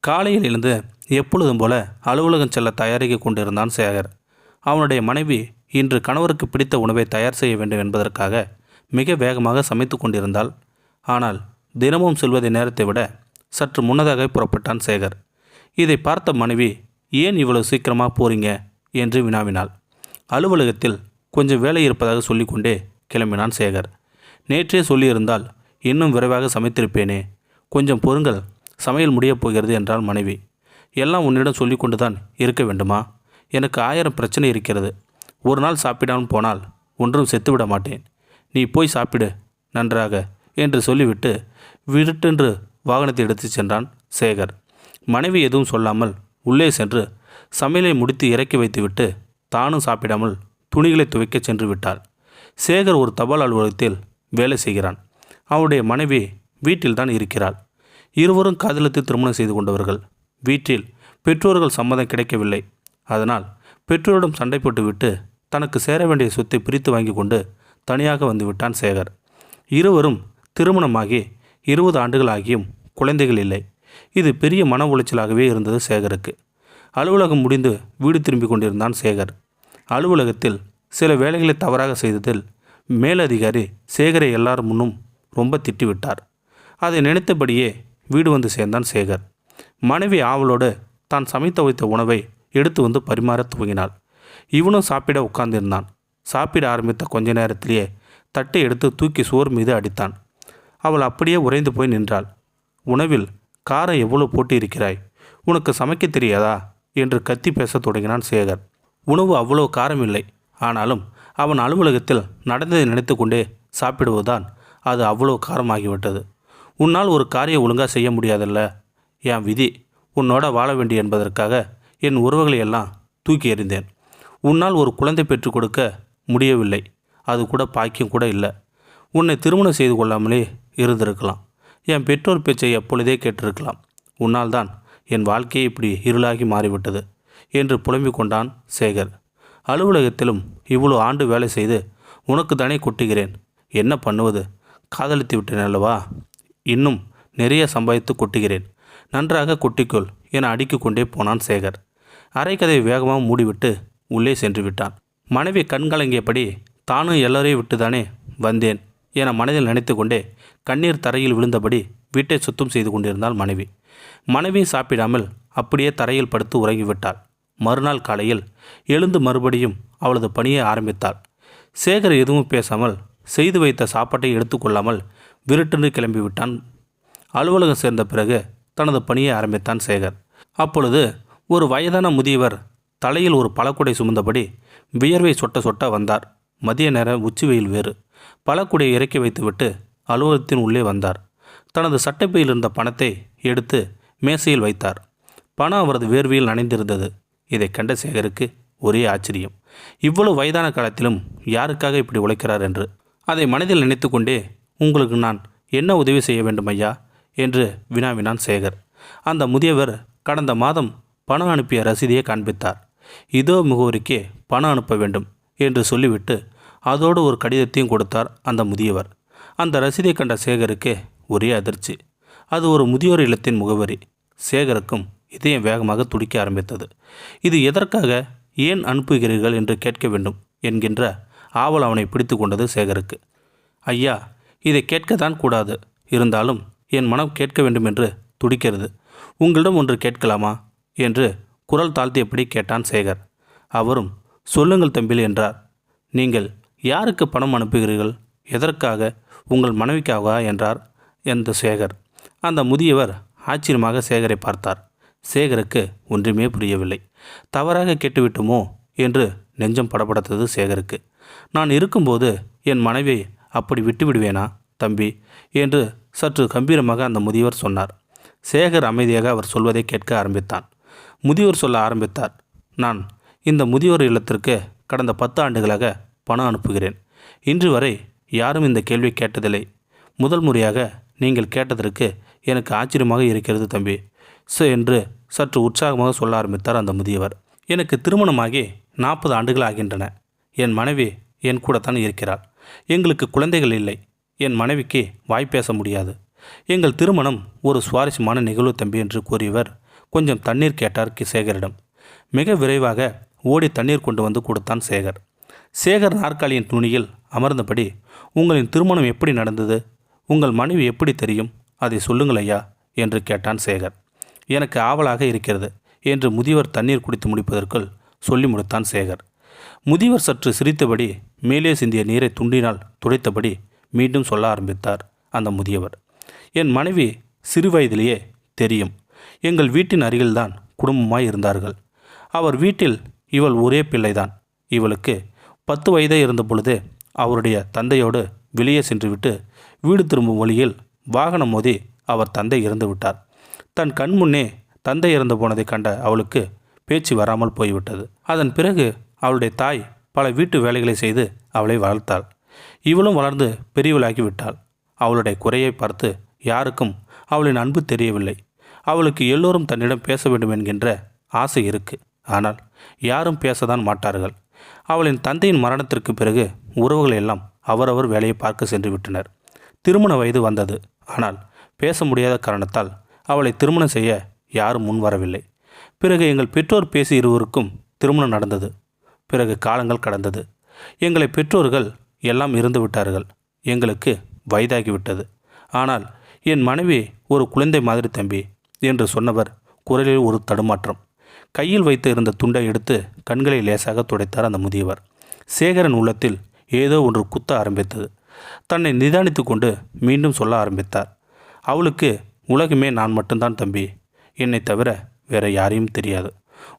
காலையில் எழுந்து எப்பொழுதும் போல அலுவலகம் செல்ல தயாரிக்க கொண்டிருந்தான் சேகர். அவனுடைய மனைவி இன்று கணவருக்கு பிடித்த உணவை தயார் செய்ய வேண்டும் என்பதற்காக மிக வேகமாக சமைத்து கொண்டிருந்தாள். ஆனால் தினமும் செல்வதை நேரத்தை விட சற்று முன்னதாக புறப்பட்டான் சேகர். இதை பார்த்த மனைவி, ஏன் இவ்வளவு சீக்கிரமாக போறீங்க என்று வினாவினாள். அலுவலகத்தில் கொஞ்சம் வேலை இருப்பதாக சொல்லிக்கொண்டே கிளம்பினான் சேகர். நேற்றே சொல்லியிருந்தால் இன்னும் விரைவாக சமைத்திருப்பேனே, கொஞ்சம் பொறுங்கள், சமையல் முடியப் போகிறது என்றாள் மனைவி. எல்லாம் உன்னிடம் சொல்லி கொண்டு தான் இருக்க வேண்டுமா? எனக்கு 1000 பிரச்சனை இருக்கிறது. ஒரு நாள் சாப்பிடாமல் போனால் ஒன்றும் செத்துவிட மாட்டேன். நீ போய் சாப்பிடு நன்றாக என்று சொல்லிவிட்டு விருட்டென்று வாகனத்தை எடுத்து சென்றான் சேகர். மனைவி எதுவும் சொல்லாமல் உள்ளே சென்று சமையலை முடித்து இறக்கி வைத்துவிட்டு தானும் சாப்பிடாமல் துணிகளை துவைக்க சென்று விட்டாள். சேகர் ஒரு தபால் அலுவலகத்தில் வேலை செய்கிறான். அவனுடைய மனைவி வீட்டில்தான் இருக்கிறாள். இருவரும் காதலித்து திருமணம் செய்து கொண்டவர்கள். வீட்டில் பெற்றோர்கள் சம்மதம் கிடைக்கவில்லை. அதனால் பெற்றோரிடம் சண்டை போட்டுவிட்டு தனக்கு சேர வேண்டிய சொத்தை பிரித்து வாங்கி கொண்டு தனியாக வந்து விட்டான் சேகர். இருவரும் திருமணமாகி 20 ஆண்டுகள் ஆகியும் குழந்தைகள் இல்லை. இது பெரிய மன உளைச்சலாகவே இருந்தது சேகருக்கு. அலுவலகம் முடிந்து வீடு திரும்பி கொண்டிருந்தான் சேகர். அலுவலகத்தில் சில வேலைகளை தவறாக செய்ததில் மேலதிகாரி சேகரை எல்லார் முன்னும் ரொம்ப திட்டிவிட்டார். அதை நினைத்தபடியே வீடு வந்து சேர்ந்தான் சேகர். மனைவி ஆவலோடு தான் சமைத்து வைத்த உணவை எடுத்து வந்து பரிமாற துவங்கினாள். இவனும் சாப்பிட உட்கார்ந்திருந்தான். சாப்பிட ஆரம்பித்த கொஞ்ச நேரத்திலேயே தட்டை எடுத்து தூக்கி சோறு மீது அடித்தான். அவள் அப்படியே உறைந்து போய் நின்றாள். உணவில் காரம் எவ்வளவு போட்டு இருக்கிறாய், உனக்கு சமைக்க தெரியாதா என்று கத்தி பேசத் தொடங்கினான் சேகர். உணவு அவ்வளோ காரம் இல்லை. ஆனாலும் அவன் அலுவலகத்தில் நடந்ததை நினைத்து கொண்டே சாப்பிடுவதுதான் அது அவ்வளோ காரமாகிவிட்டது. உன்னால் ஒரு காரியம் ஒழுங்காக செய்ய முடியாதல்ல, என் விதி, உன்னோட வாழ வேண்டிய என்பதற்காக என் உறவுகளை எல்லாம் தூக்கி எறிந்தேன். உன்னால் ஒரு குழந்தை பெற்றுக் கொடுக்க முடியவில்லை, அது கூட பாக்கியம் கூட இல்லை. உன்னை திருமணம் செய்து கொள்ளாமலே இருந்திருக்கலாம். என் பெற்றோர் பேச்சை எப்பொழுதே கேட்டிருக்கலாம். உன்னால் தான் என் வாழ்க்கையை இப்படி இருளாகி மாறிவிட்டது என்று புலம்பிக் கொண்டான் சேகர். அலுவலகத்திலும் இவ்வளோ ஆண்டு வேலை செய்து உனக்கு தானே கொட்டுகிறேன், என்ன பண்ணுவது, காதலித்து விட்டேன் அல்லவா, இன்னும் நிறைய சம்பாதித்து கொட்டுகிறேன், நன்றாக கொட்டிக்கொள் என அடுக்கிக் கொண்டே போனான் சேகர். அரைக்கதை வேகமாக மூடிவிட்டு உள்ளே சென்று விட்டான். மனைவி கண்கலங்கியபடி தானும் எல்லாரையும் விட்டுதானே வந்தேன் என மனதில் நினைத்து கொண்டே கண்ணீர் தரையில் விழுந்தபடி வீட்டை சுத்தம் செய்து கொண்டிருந்தாள் மனைவி. மனைவி சாப்பிடாமல் அப்படியே தரையில் படுத்து உறங்கிவிட்டாள். மறுநாள் காலையில் எழுந்து மறுபடியும் அவளது பணியை ஆரம்பித்தாள். சேகர் எதுவும் பேசாமல் செய்து வைத்த சாப்பாட்டை எடுத்துக்கொள்ளாமல் விருட்டென்று கிளம்பிவிட்டான். அலுவலகம் சேர்ந்த பிறகு தனது பணியை ஆரம்பித்தான் சேகர். அப்பொழுது ஒரு வயதான முதியவர் தலையில் ஒரு பழக்குடை சுமந்தபடி வியர்வை சொட்ட சொட்ட வந்தார். மதிய நேர உச்சி வெயில் வேறு. பழக்குடையை இறக்கி வைத்துவிட்டு அலுவலகத்தின் உள்ளே வந்தார். தனது சட்டைப்பையில் இருந்த பணத்தை எடுத்து மேசையில் வைத்தார். பணம் அவரது வேர்வையில் நனைந்திருந்தது. இதை கண்ட சேகருக்கு ஒரே ஆச்சரியம். இவ்வளவு வயதான காலத்திலும் யாருக்காக இப்படி உழைக்கிறார் என்று. அதை மனதில் நினைத்து கொண்டே, உங்களுக்கு நான் என்ன உதவி செய்ய வேண்டும் ஐயா என்று வினாவினான் சேகர். அந்த முதியவர் கடந்த மாதம் பணம் அனுப்பிய ரசீதியை காண்பித்தார். இதோ முகவரிக்கே பணம் அனுப்ப வேண்டும் என்று சொல்லிவிட்டு அதோடு ஒரு கடிதத்தையும் கொடுத்தார் அந்த முதியவர். அந்த ரசீதை கண்ட சேகருக்கு ஒரே அதிர்ச்சி. அது ஒரு முதியோர் இல்லத்தின் முகவரி. சேகருக்கும் இதயம் வேகமாக துடிக்க ஆரம்பித்தது. இது எதற்காக, ஏன் அனுப்புகிறீர்கள் என்று கேட்க வேண்டும் என்கின்ற ஆவல் அவனை பிடித்து கொண்டது சேகருக்கு. ஐயா, இதை கேட்கத்தான் கூடாது, இருந்தாலும் என் மனம் கேட்க வேண்டும் என்று துடிக்கிறது. உங்களிடம் ஒன்று கேட்கலாமா என்று குரல் தாழ்த்தியபடி கேட்டான் சேகர். அவரும் சொல்லுங்கள் தம்பில் என்றார். நீங்கள் யாருக்கு பணம் அனுப்புகிறீர்கள், எதற்காக, உங்கள் மனைவிக்காகவா என்றார் அந்த சேகர். அந்த முதியவர் ஆச்சரியமாக சேகரை பார்த்தார். சேகருக்கு ஒன்றுமே புரியவில்லை. தவறாக கேட்டுவிட்டோமோ என்று நெஞ்சம் படபடத்தது சேகருக்கு. நான் இருக்கும்போது என் மனைவியை அப்படி விட்டு விடுவேனா தம்பி என்று சற்று கம்பீரமாக அந்த முதியவர் சொன்னார். சேகர் அமைதியாக அவர் சொல்வதை கேட்க ஆரம்பித்தான். முதியவர் சொல்ல ஆரம்பித்தார். நான் இந்த முதியோர் இல்லத்திற்கு கடந்த 10 ஆண்டுகளாக பணம் அனுப்புகிறேன். இன்று வரை யாரும் இந்த கேள்வி கேட்டதில்லை. முதல் முறையாக நீங்கள் கேட்டதற்கு எனக்கு ஆச்சரியமாக இருக்கிறது தம்பி என்று சற்று உற்சாகமாக சொல்ல ஆரம்பித்தார் அந்த முதியவர். எனக்கு திருமணமாகி 40 ஆண்டுகள் ஆகின்றன. என் மனைவி என் கூட தான் இருக்கிறாள். எங்களுக்கு குழந்தைகள் இல்லை. என் மனைவிக்கு வாய் பேச முடியாது. எங்கள் திருமணம் ஒரு சுவாரஸ்யமான நிகழ்வு தம்பி என்று கூறியவர் கொஞ்சம் தண்ணீர் கேட்டார் சேகரிடம். மிக விரைவாக ஓடி தண்ணீர் கொண்டு வந்து கொடுத்தான் சேகர். சேகர் நாற்காலியின் துணியில் அமர்ந்தபடி, உங்களின் திருமணம் எப்படி நடந்தது? உங்கள் மனைவி எப்படி தெரியும்? அதை சொல்லுங்கள் ஐயா என்று கேட்டான் சேகர். எனக்கு ஆவலாக இருக்கிறது என்று முதியவர் தண்ணீர் குடித்து முடிப்பதற்குள் சொல்லி முடித்தான் சேகர். முதியவர் சற்று சிரித்தபடி மேலே சிந்திய நீரை துண்டினால் துடைத்தபடி மீண்டும் சொல்ல ஆரம்பித்தார் அந்த முதியவர். என் மனைவி சிறுவயதிலேயே தெரியும். எங்கள் வீட்டின் அருகில்தான் குடும்பமாய் இருந்தார்கள். அவர் வீட்டில் இவள் ஒரே பிள்ளைதான். இவளுக்கு 10 வயதே இருந்த பொழுது அவருடைய தந்தையோடு வெளியே சென்றுவிட்டு வீடு திரும்பும் வழியில் வாகனம் மோதி அவர் தந்தை இறந்து விட்டார். தன் கண் முன்னே தந்தை இறந்து போனதை கண்ட அவளுக்கு பேச்சு வராமல் போய்விட்டது. அதன் பிறகு அவளுடைய தாய் பல வீட்டு வேலைகளை செய்து அவளை வளர்த்தாள். இவளும் வளர்ந்து பெரியவளாகி விட்டாள். அவளுடைய குறையை பார்த்து யாருக்கும் அவளின் அன்பு தெரியவில்லை. அவளுக்கு எல்லோரும் தன்னிடம் பேச வேண்டும் என்கின்ற ஆசை இருக்கு. ஆனால் யாரும் பேசத்தான் மாட்டார்கள். அவளின் தந்தையின் மரணத்திற்கு பிறகு உறவுகள் எல்லாம் அவரவர் வேலையை பார்க்க சென்று விட்டனர். திருமண வயது வந்தது. ஆனால் பேச முடியாத காரணத்தால் அவளை திருமணம் செய்ய யாரும் முன் வரவில்லை. பிறகு எங்கள் பெற்றோர் பேசி இருவருக்கும் திருமணம் நடந்தது. பிறகு காலங்கள் கடந்தது. எங்களை பெற்றோர்கள் எல்லாம் இறந்து விட்டார்கள். எங்களுக்கு வயதாகிவிட்டது. ஆனால் என் மனைவி ஒரு குழந்தை மாதிரி தம்பி என்று சொன்னவர் குரலில் ஒரு தடுமாற்றம். கையில் வைத்து இருந்த துண்டை எடுத்து கண்களை லேசாக துடைத்தார் அந்த முதியவர். சேகரன் உள்ளத்தில் ஏதோ ஒன்று குத்த ஆரம்பித்தது. தன்னை நிதானித்து கொண்டு மீண்டும் சொல்ல ஆரம்பித்தார். அவளுக்கு உலகமே நான் மட்டும்தான் தம்பி. என்னை தவிர வேற யாரையும் தெரியாது.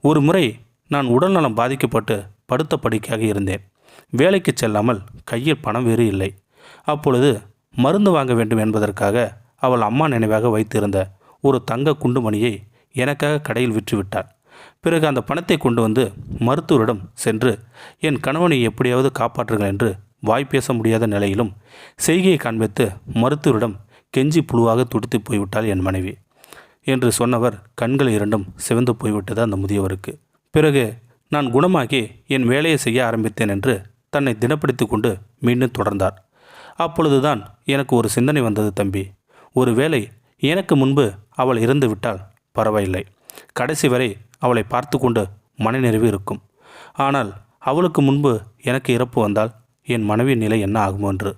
ஒரு முறை நான் உடல்நலம் பாதிக்கப்பட்டு படுத்த படுக்கையாக இருந்தேன். வேலைக்கு செல்லாமல் கையில் பணம் வேறு இல்லை. அப்பொழுது மருந்து வாங்க வேண்டும் என்பதற்காக அவள் அம்மா நினைவாக வைத்திருந்த ஒரு தங்க குண்டுமணியை எனக்காக கடையில் விற்றுவிட்டாள். பிறகு அந்த பணத்தை கொண்டு வந்து மருத்துவரிடம் சென்று என் கணவனை எப்படியாவது காப்பாற்றுங்கள் என்று வாய் பேச முடியாத நிலையிலும் செய்கையை காண்பித்து மருத்துவரிடம் கெஞ்சி புழுவாக துடித்து போய்விட்டாள் என் மனைவி என்று சொன்னவர் கண்கள் இரண்டும் சிவந்து போய்விட்டது அந்த முதியவருக்கு. பிறகு நான் குணமாகி என் வேலையை செய்ய ஆரம்பித்தேன் என்று தன்னை தினப்படுத்தி கொண்டு மீண்டும் தொடர்ந்தார். அப்பொழுதுதான் எனக்கு ஒரு சிந்தனை வந்தது தம்பி. ஒருவேளை எனக்கு முன்பு அவள் இறந்து விட்டால் பரவாயில்லை. கடைசி வரை அவளை பார்த்து கொண்டு மனநிறைவு இருக்கும். ஆனால் அவளுக்கு முன்பு எனக்கு இறப்பு வந்தால் என் மனைவியின் நிலை என்ன ஆகுமோ என்று.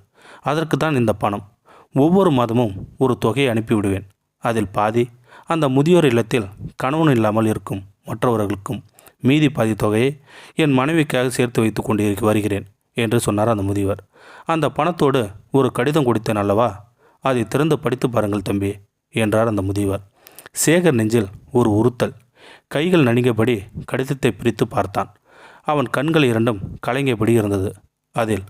அதற்கு தான் இந்த பணம். ஒவ்வொரு மாதமும் ஒரு தொகையை அனுப்பிவிடுவேன். அதில் பாதி அந்த முதியோர் இல்லத்தில் கணவன் இல்லாமல் இருக்கும் மற்றவர்களுக்கும், மீதி பாதி தொகையை என் மனைவிக்காக சேர்த்து வைத்து கொண்டு வருகிறேன் என்று சொன்னார் அந்த முதியவர். அந்த பணத்தோடு ஒரு கடிதம் கொடுத்தேன் அல்லவா, அதை திறந்து படித்து பாருங்கள் தம்பி என்றார் அந்த முதியவர். சேகர் நெஞ்சில் ஒரு உறுத்தல். கைகள் நடுங்கியபடி கடிதத்தை பிரித்து பார்த்தான். அவன் கண்கள் இரண்டும் கலங்கியபடி இருந்தது. அதில்,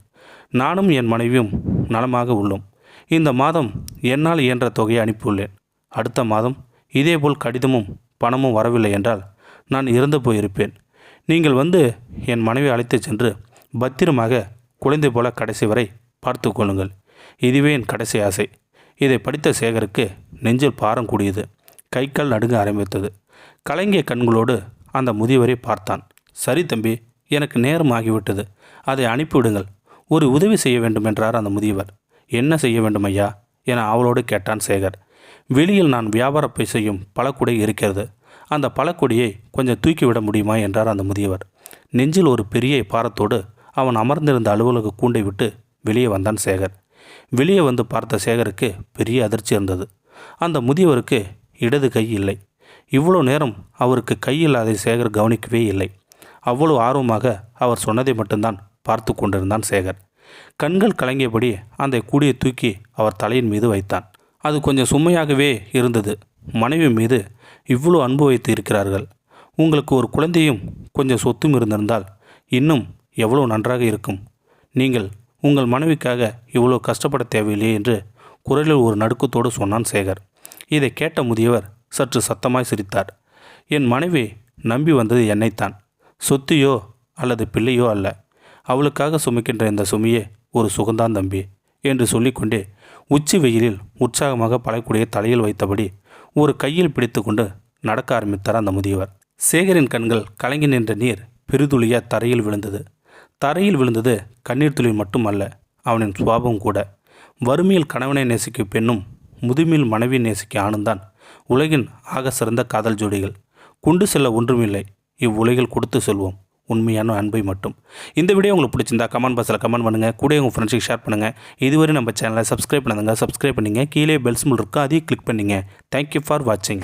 நானும் என் மனைவியும் நலமாக உள்ளோம். இந்த மாதம் என்னால் இயன்ற தொகையை அனுப்பியுள்ளேன். அடுத்த மாதம் இதேபோல் கடிதமும் பணமும் வரவில்லை என்றால் நான் இறந்து போயிருப்பேன். நீங்கள் வந்து என் மனைவி அழைத்து சென்று பத்திரமாக குழந்தை போல கடைசி வரை பார்த்து கொள்ளுங்கள். இதுவே என் கடைசி ஆசை. இதை படித்த சேகருக்கு நெஞ்சில் பாரம் கூடியது. கை கால் நடுங்க ஆரம்பித்தது. கலங்கிய கண்களோடு அந்த முதியவரை பார்த்தான். சரி தம்பி, எனக்கு நேரம் ஆகிவிட்டது. அதை அனுப்பிவிடுங்கள். ஒரு உதவி செய்ய வேண்டும் என்றார் அந்த முதியவர். என்ன செய்ய வேண்டும் ஐயா என அவளோடு கேட்டான் சேகர். வெளியில் நான் வியாபாரப்பை செய்யும் பழக்கூடை இருக்கிறது. அந்த பழக்கொடியை கொஞ்சம் தூக்கிவிட முடியுமா என்றார் அந்த முதியவர். நெஞ்சில் ஒரு பெரிய பாரத்தோடு அவன் அமர்ந்திருந்த அலுவலக கூண்டை விட்டு வெளியே வந்தான் சேகர். வெளியே வந்து பார்த்த சேகருக்கு பெரிய அதிர்ச்சி இருந்தது. அந்த முதியவருக்கு இடது கை இல்லை. இவ்வளோ நேரம் அவருக்கு கை இல்லாத சேகர் கவனிக்கவே இல்லை. அவ்வளவு ஆர்வமாக அவர் சொன்னதை மட்டும்தான் பார்த்து கொண்டிருந்தான் சேகர். கண்கள் கலங்கியபடி அந்த கூடையை தூக்கி அவர் தலையின் மீது வைத்தான். அது கொஞ்சம் சுமையாகவே இருந்தது. மனைவி மீது இவ்வளோ அன்பு வைத்து இருக்கிறார்கள். உங்களுக்கு ஒரு குழந்தையும் கொஞ்சம் சொத்தும் இருந்திருந்தால் இன்னும் எவ்வளோ நன்றாக இருக்கும். நீங்கள் உங்கள் மனைவிக்காக இவ்வளோ கஷ்டப்பட தேவையில்லையே என்று குரலில் ஒரு நடுக்கத்தோடு சொன்னான் சேகர். இதை கேட்ட முதியவர் சற்று சத்தமாய் சிரித்தார். என் மனைவி நம்பி வந்தது என்னைத்தான். சொத்தையோ அல்லது பிள்ளையோ அல்ல. அவளுக்காக சுமக்கின்ற இந்த சுமையே ஒரு சுகந்தான் தம்பி என்று சொல்லிக்கொண்டே உச்சி வெயிலில் உற்சாகமாக பழக்கூடிய தலையில் வைத்தபடி ஒரு கையில் பிடித்து கொண்டு நடக்க ஆரம்பித்தார் அந்த முதியவர். சேகரின் கண்கள் கலங்கி நின்ற நீர் பெருதுளியாக தரையில் விழுந்தது. தரையில் விழுந்தது கண்ணீர் துளி மட்டும் அல்ல, அவனின் சுவாபம் கூட. வறுமையில் கணவனை நேசிக்கும் பெண்ணும் முதுமையில் மனைவி நேசிக்க ஆணுந்தான் உலகின் ஆக சிறந்த காதல் ஜோடிகள். கொண்டு செல்ல ஒன்றுமில்லை, இவ்வுலகில் கொடுத்து செல்வோம் உண்மையான அன்பை மட்டும். இந்த வீடியோ உங்களுக்கு பிடிச்சிருந்தா கமெண்ட் பாக்ஸில் கமெண்ட் பண்ணுங்கள், கூட உங்கள் ஃப்ரெண்ட்ஸுக்கு ஷேர் பண்ணுங்கள். இதுவரை நம்ம சேனலை சப்ஸ்கிரைப் பண்ணுங்க, சப்ஸ்கிரைப் பண்ணிங்க, கீழே பெல் சிம்பல் இருக்குது, அதையும் கிளிக் பண்ணிங்க. தேங்க்யூ ஃபார் வாட்சிங்.